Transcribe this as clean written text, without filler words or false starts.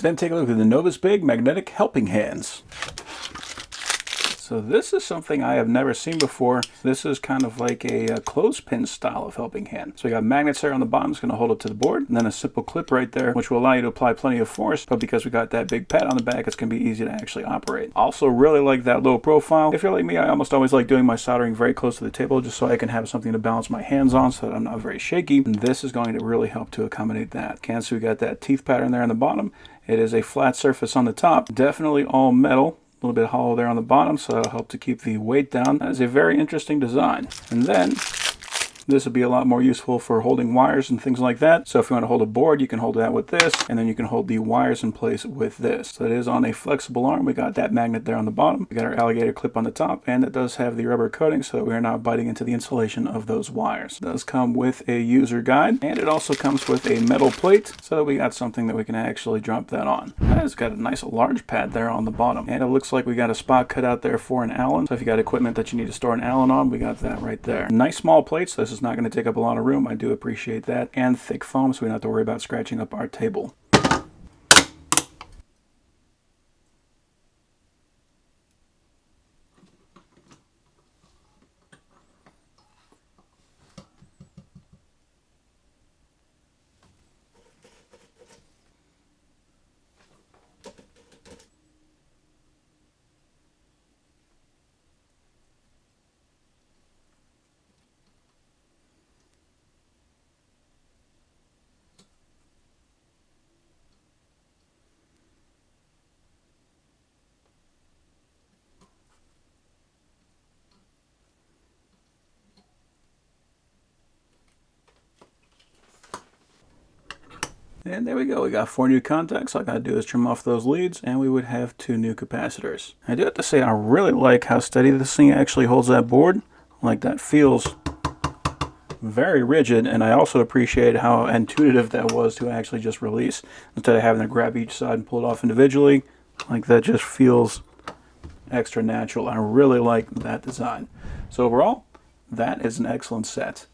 Then take a look at the NOEVSBIG magnetic helping hands. So this is something I have never seen before. This is kind of like a clothespin style of helping hand. So you got magnets there on the bottom, it's going to hold it to the board, and then a simple clip right there, which will allow you to apply plenty of force, but because we got that big pad on the back, it's going to be easy to actually operate. Also really like that low profile. If you're like me, I almost always like doing my soldering very close to the table, just so I can have something to balance my hands on so that I'm not very shaky. And this is going to really help to accommodate that. Again, so we got that teeth pattern there on the bottom. It is a flat surface on the top, definitely all metal. A little bit hollow there on the bottom, so that'll help to keep the weight down. That is a very interesting design. And then this would be a lot more useful for holding wires and things like that. So if you want to hold a board, you can hold that with this, and then you can hold the wires in place with this. So it is on a flexible arm. We got that magnet there on the bottom. We got our alligator clip on the top, and it does have the rubber coating so that we are not biting into the insulation of those wires. It does come with a user guide, and it also comes with a metal plate so that we got something that we can actually drop that on. It's got a nice large pad there on the bottom, and it looks like we got a spot cut out there for an Allen. So if you got equipment that you need to store an Allen on, we got that right there. Nice small plates. This is not going to take up a lot of room. I do appreciate that. And thick foam, so we don't have to worry about scratching up our table. And there we go, we got 4 new contacts. All I gotta do is trim off those leads and we would have 2 new capacitors. I do have to say I really like how steady this thing actually holds that board. Like, that feels very rigid, and I also appreciate how intuitive that was to actually just release. Instead of having to grab each side and pull it off individually, like, that just feels extra natural. I really like that design. So overall, that is an excellent set.